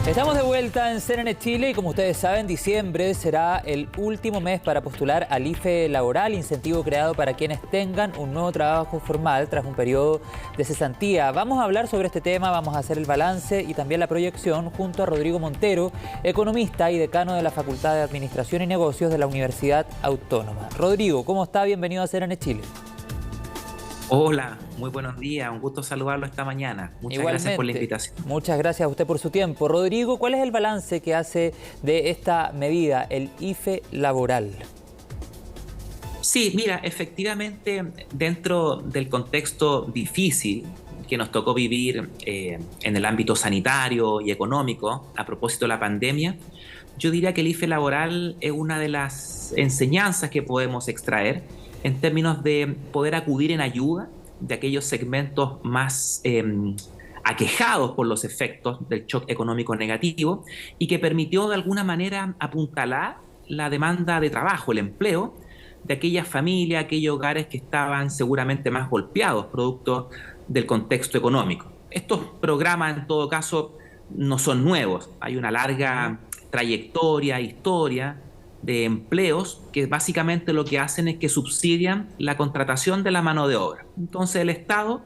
Estamos de vuelta en CNN Chile y como ustedes saben, diciembre será el último mes para postular al IFE laboral, incentivo creado para quienes tengan un nuevo trabajo formal tras un periodo de cesantía. Vamos a hablar sobre este tema, vamos a hacer el balance y también la proyección junto a Rodrigo Montero, economista y decano de la Facultad de Administración y Negocios de la Universidad Autónoma. Rodrigo, ¿cómo está? Bienvenido a CNN Chile. Hola, muy buenos días, un gusto saludarlo esta mañana. Muchas gracias por la invitación. Muchas gracias a usted por su tiempo. Rodrigo, ¿cuál es el balance que hace de esta medida, el IFE laboral? Sí, mira, efectivamente, dentro del contexto difícil que nos tocó vivir en el ámbito sanitario y económico a propósito de la pandemia, yo diría que el IFE laboral es una de las enseñanzas que podemos extraer en términos de poder acudir en ayuda de aquellos segmentos más aquejados por los efectos del shock económico negativo y que permitió de alguna manera apuntalar la demanda de trabajo, el empleo de aquellas familias, aquellos hogares que estaban seguramente más golpeados producto del contexto económico. Estos programas en todo caso no son nuevos, hay una larga trayectoria, historia de empleos que básicamente lo que hacen es que subsidian la contratación de la mano de obra. Entonces el Estado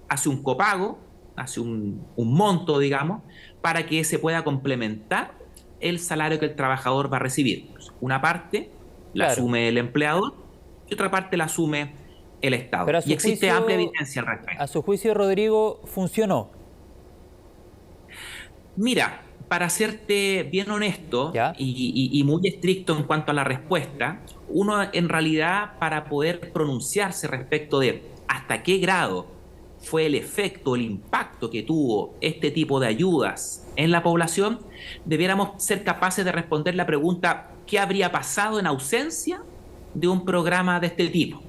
hace un copago, hace un monto, digamos, para que se pueda complementar el salario que el trabajador va a recibir. Una parte la asume el empleador y otra parte la asume el Estado. Y existe amplia evidencia al respecto. A su juicio, Rodrigo, ¿funcionó? Mira, para serte bien honesto y muy estricto en cuanto a la respuesta, uno en realidad para poder pronunciarse respecto de hasta qué grado fue el efecto, el impacto que tuvo este tipo de ayudas en la población, debiéramos ser capaces de responder la pregunta ¿qué habría pasado en ausencia de un programa de este tipo?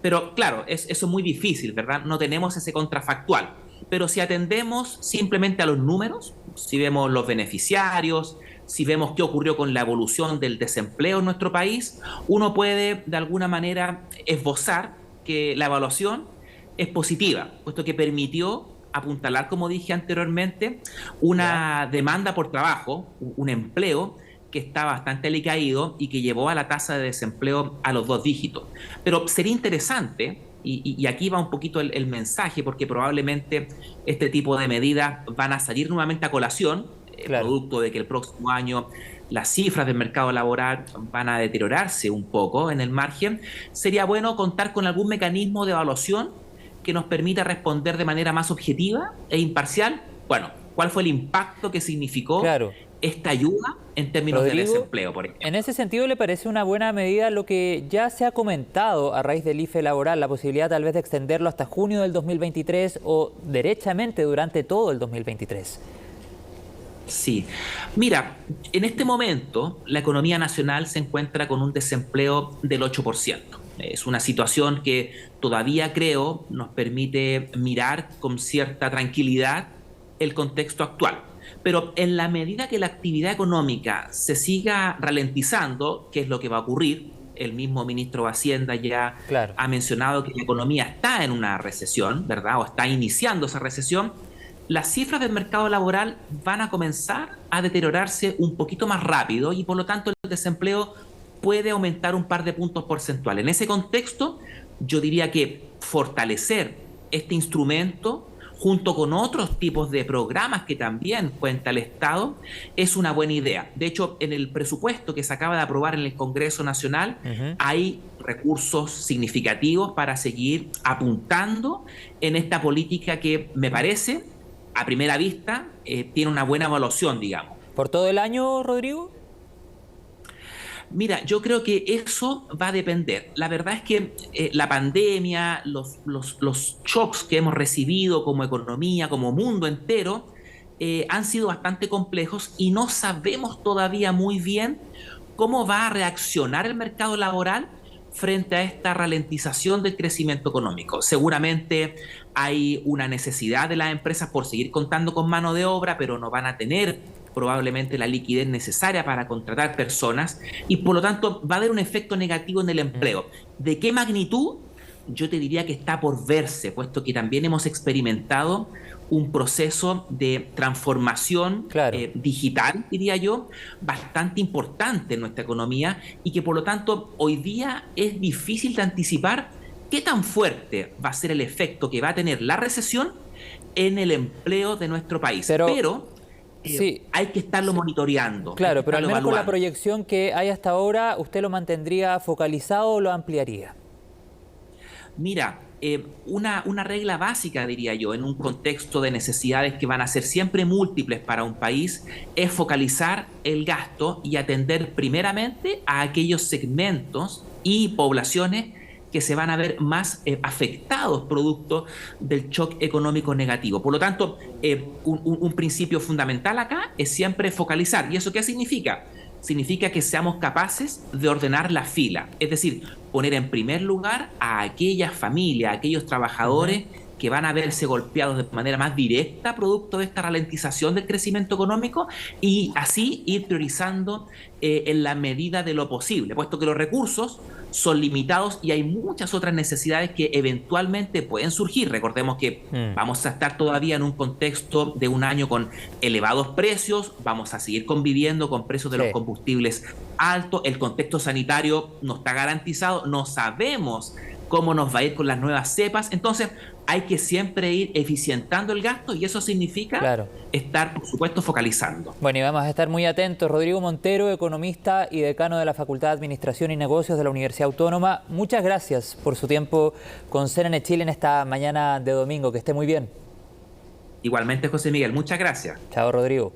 Pero claro, eso es muy difícil, ¿verdad? No tenemos ese contrafactual. Pero si atendemos simplemente a los números, si vemos los beneficiarios, si vemos qué ocurrió con la evolución del desempleo en nuestro país, uno puede de alguna manera esbozar que la evaluación es positiva, puesto que permitió apuntalar, como dije anteriormente, una demanda por trabajo, un empleo que está bastante alicaído y que llevó a la tasa de desempleo a los 2 dígitos. Pero sería interesante, y aquí va un poquito el mensaje, porque probablemente este tipo de medidas van a salir nuevamente a colación, producto de que el próximo año las cifras del mercado laboral van a deteriorarse un poco en el margen. Sería bueno contar con algún mecanismo de evaluación que nos permita responder de manera más objetiva e imparcial, bueno, cuál fue el impacto que significó esta ayuda en términos de desempleo, por ejemplo. En ese sentido, ¿le parece una buena medida lo que ya se ha comentado a raíz del IFE laboral, la posibilidad tal vez de extenderlo hasta junio del 2023 o derechamente durante todo el 2023? Sí. Mira, en este momento la economía nacional se encuentra con un desempleo del 8%. Es una situación que todavía creo nos permite mirar con cierta tranquilidad el contexto actual. Pero en la medida que la actividad económica se siga ralentizando, que es lo que va a ocurrir, el mismo ministro de Hacienda ya ha mencionado que la economía está en una recesión, ¿verdad? O está iniciando esa recesión, las cifras del mercado laboral van a comenzar a deteriorarse un poquito más rápido y por lo tanto el desempleo puede aumentar un par de puntos porcentuales. En ese contexto, yo diría que fortalecer este instrumento junto con otros tipos de programas que también cuenta el Estado, es una buena idea. De hecho, en el presupuesto que se acaba de aprobar en el Congreso Nacional, hay recursos significativos para seguir apuntando en esta política que me parece, a primera vista, tiene una buena evaluación, digamos. ¿Por todo el año, Rodrigo? Mira, yo creo que eso va a depender. La verdad es que la pandemia, los shocks que hemos recibido como economía, como mundo entero, han sido bastante complejos y no sabemos todavía muy bien cómo va a reaccionar el mercado laboral frente a esta ralentización del crecimiento económico. Seguramente hay una necesidad de las empresas por seguir contando con mano de obra, pero no van a tener probablemente la liquidez necesaria para contratar personas y por lo tanto va a haber un efecto negativo en el empleo. ¿De qué magnitud? Yo te diría que está por verse, puesto que también hemos experimentado un proceso de transformación digital, diría yo, bastante importante en nuestra economía y que por lo tanto hoy día es difícil de anticipar qué tan fuerte va a ser el efecto que va a tener la recesión en el empleo de nuestro país. Pero sí, hay que estarlo monitoreando. Claro, pero al menos con la proyección que hay hasta ahora, ¿usted lo mantendría focalizado o lo ampliaría? Mira, una regla básica, diría yo, en un contexto de necesidades que van a ser siempre múltiples para un país, es focalizar el gasto y atender primeramente a aquellos segmentos y poblaciones que se van a ver más afectados producto del shock económico negativo. Por lo tanto, un principio fundamental acá es siempre focalizar. ¿Y eso qué significa? Significa que seamos capaces de ordenar la fila, es decir, poner en primer lugar a aquellas familias, a aquellos trabajadores que van a verse golpeados de manera más directa producto de esta ralentización del crecimiento económico y así ir priorizando en la medida de lo posible, puesto que los recursos son limitados y hay muchas otras necesidades que eventualmente pueden surgir. Recordemos que vamos a estar todavía en un contexto de un año con elevados precios, vamos a seguir conviviendo con precios de los combustibles altos, el contexto sanitario no está garantizado, no sabemos cómo nos va a ir con las nuevas cepas, entonces hay que siempre ir eficientando el gasto y eso significa estar, por supuesto, focalizando. Bueno, y vamos a estar muy atentos. Rodrigo Montero, economista y decano de la Facultad de Administración y Negocios de la Universidad Autónoma, muchas gracias por su tiempo con CNN Chile en esta mañana de domingo. Que esté muy bien. Igualmente, José Miguel, muchas gracias. Chao, Rodrigo.